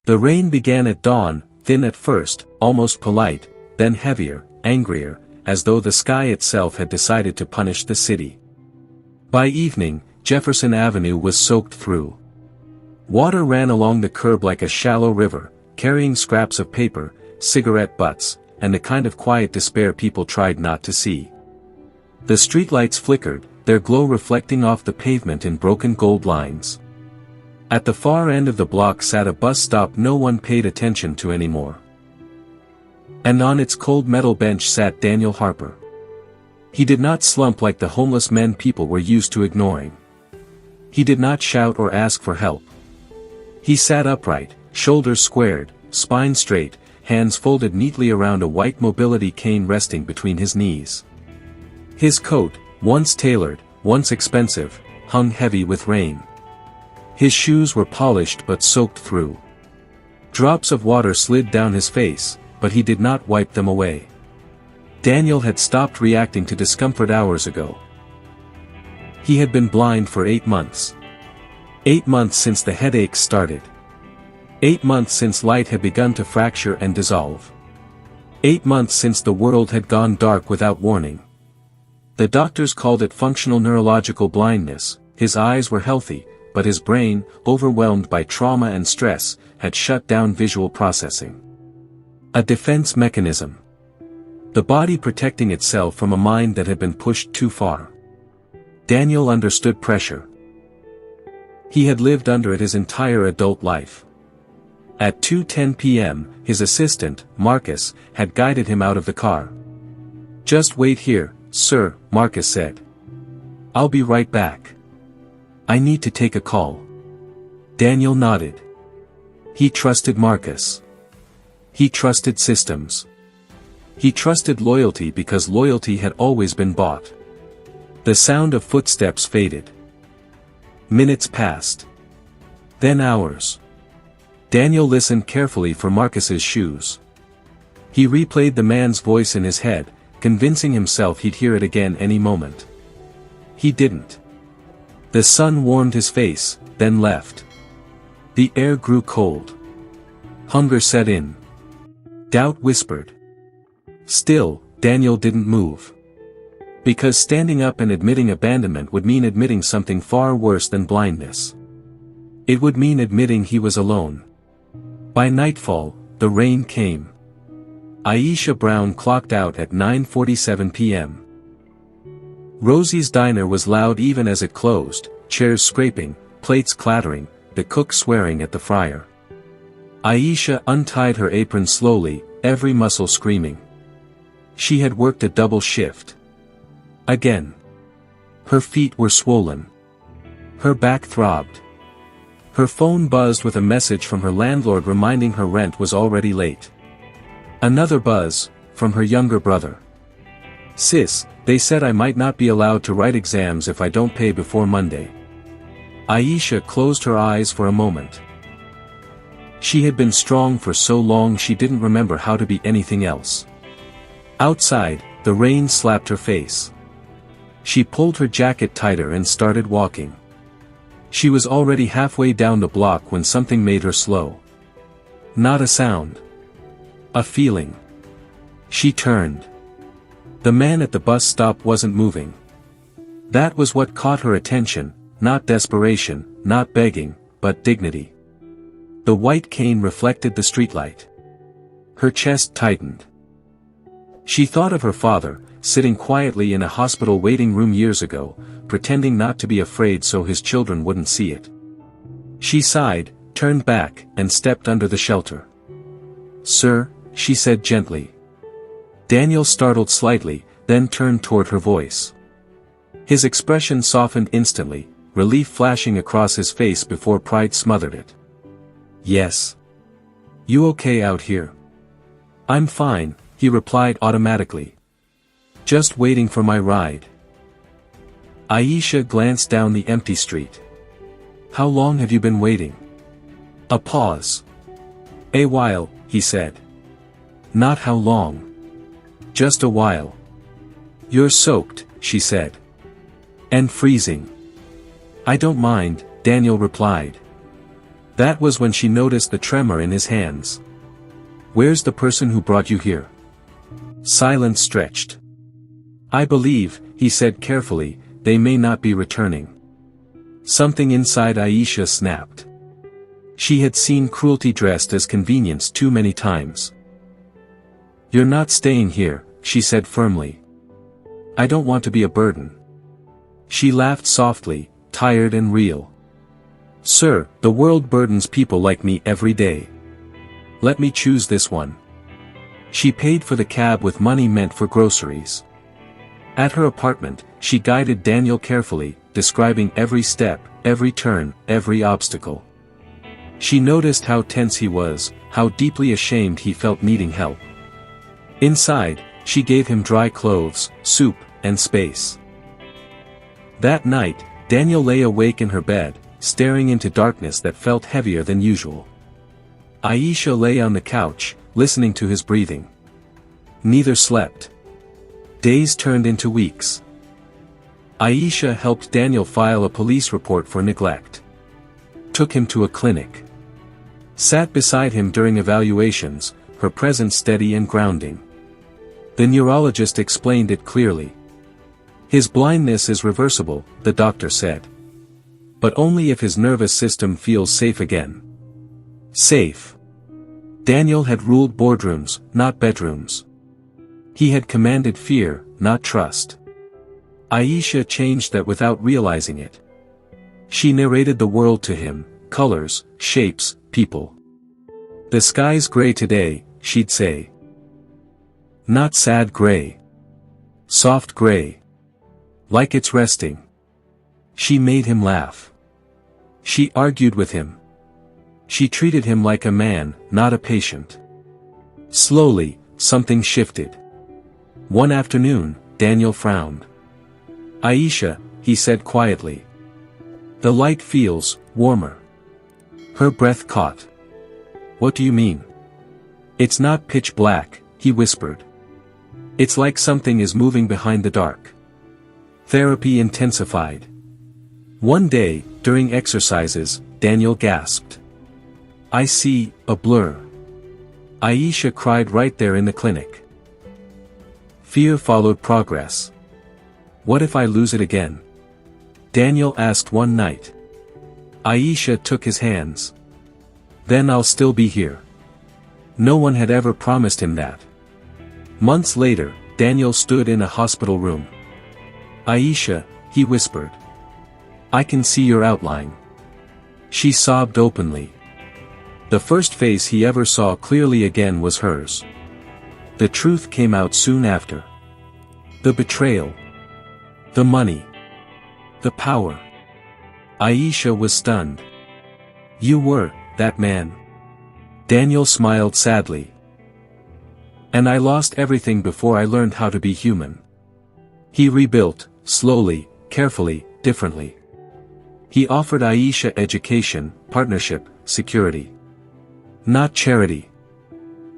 The rain began at dawn, thin at first, almost polite, then heavier, angrier, as though the sky itself had decided to punish the city. By evening, Jefferson Avenue was soaked through. Water ran along the curb like a shallow river, carrying scraps of paper, cigarette butts, and the kind of quiet despair people tried not to see. The streetlights flickered, their glow reflecting off the pavement in broken gold lines. At the far end of the block sat a bus stop no one paid attention to anymore. And on its cold metal bench sat Daniel Harper. He did not slump like the homeless men people were used to ignoring. He did not shout or ask for help. He sat upright, shoulders squared, spine straight, hands folded neatly around a white mobility cane resting between his knees. His coat, once tailored, once expensive, hung heavy with rain. His shoes were polished but soaked through. Drops of water slid down his face, but he did not wipe them away. Daniel had stopped reacting to discomfort hours ago. He had been blind for 8 months. 8 months since the headaches started. 8 months since light had begun to fracture and dissolve. 8 months since the world had gone dark without warning. The doctors called it functional neurological blindness. His eyes were healthy, but his brain, overwhelmed by trauma and stress, had shut down visual processing. A defense mechanism. The body protecting itself from a mind that had been pushed too far. Daniel understood pressure. He had lived under it his entire adult life. At 2:10 p.m., his assistant, Marcus, had guided him out of the car. "Just wait here, sir," Marcus said. "I'll be right back. I need to take a call." Daniel nodded. He trusted Marcus. He trusted systems. He trusted loyalty because loyalty had always been bought. The sound of footsteps faded. Minutes passed. Then hours. Daniel listened carefully for Marcus's shoes. He replayed the man's voice in his head, convincing himself he'd hear it again any moment. He didn't. The sun warmed his face, then left. The air grew cold. Hunger set in. Doubt whispered. Still, Daniel didn't move. Because standing up and admitting abandonment would mean admitting something far worse than blindness. It would mean admitting he was alone. By nightfall, the rain came. Aisha Brown clocked out at 9:47 p.m. Rosie's diner was loud even as it closed, chairs scraping, plates clattering, the cook swearing at the fryer. Aisha untied her apron slowly, every muscle screaming. She had worked a double shift. Again. Her feet were swollen. Her back throbbed. Her phone buzzed with a message from her landlord reminding her rent was already late. Another buzz, from her younger brother. "Sis, they said I might not be allowed to write exams if I don't pay before Monday." Aisha closed her eyes for a moment. She had been strong for so long she didn't remember how to be anything else. Outside, the rain slapped her face. She pulled her jacket tighter and started walking. She was already halfway down the block when something made her slow. Not a sound. A feeling. She turned. The man at the bus stop wasn't moving. That was what caught her attention, not desperation, not begging, but dignity. The white cane reflected the streetlight. Her chest tightened. She thought of her father, sitting quietly in a hospital waiting room years ago, pretending not to be afraid so his children wouldn't see it. She sighed, turned back, and stepped under the shelter. "Sir," she said gently. Daniel startled slightly, then turned toward her voice. His expression softened instantly, relief flashing across his face before pride smothered it. "Yes. You okay out here?" "I'm fine," he replied automatically. "Just waiting for my ride." Aisha glanced down the empty street. "How long have you been waiting?" A pause. "A while," he said. "Not how long." "Just a while." "You're soaked," she said. "And freezing." "I don't mind," Daniel replied. That was when she noticed the tremor in his hands. "Where's the person who brought you here?" Silence stretched. "I believe," he said carefully, "they may not be returning." Something inside Aisha snapped. She had seen cruelty dressed as convenience too many times. "You're not staying here," she said firmly. "I don't want to be a burden." She laughed softly, tired and real. "Sir, the world burdens people like me every day. Let me choose this one." She paid for the cab with money meant for groceries. At her apartment, she guided Daniel carefully, describing every step, every turn, every obstacle. She noticed how tense he was, how deeply ashamed he felt needing help. Inside, she gave him dry clothes, soup, and space. That night, Daniel lay awake in her bed, staring into darkness that felt heavier than usual. Aisha lay on the couch, listening to his breathing. Neither slept. Days turned into weeks. Aisha helped Daniel file a police report for neglect. Took him to a clinic. Sat beside him during evaluations, her presence steady and grounding. The neurologist explained it clearly. "His blindness is reversible," the doctor said. "But only if his nervous system feels safe again." Safe. Daniel had ruled boardrooms, not bedrooms. He had commanded fear, not trust. Aisha changed that without realizing it. She narrated the world to him, colors, shapes, people. "The sky's gray today," she'd say. "Not sad gray. Soft gray. Like it's resting." She made him laugh. She argued with him. She treated him like a man, not a patient. Slowly, something shifted. One afternoon, Daniel frowned. "Aisha," he said quietly. "The light feels warmer." Her breath caught. "What do you mean?" "It's not pitch black," he whispered. "It's like something is moving behind the dark." Therapy intensified. One day, during exercises, Daniel gasped. "I see a blur." Aisha cried right there in the clinic. Fear followed progress. "What if I lose it again?" Daniel asked one night. Aisha took his hands. "Then I'll still be here." No one had ever promised him that. Months later, Daniel stood in a hospital room. "Aisha," he whispered. "I can see your outline." She sobbed openly. The first face he ever saw clearly again was hers. The truth came out soon after. The betrayal. The money. The power. Aisha was stunned. "You were that man." Daniel smiled sadly. "And I lost everything before I learned how to be human." He rebuilt, slowly, carefully, differently. He offered Aisha education, partnership, security. Not charity.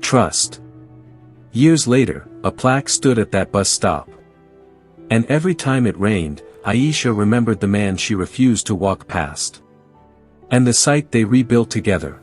Trust. Years later, a plaque stood at that bus stop. And every time it rained, Aisha remembered the man she refused to walk past. And the site they rebuilt together.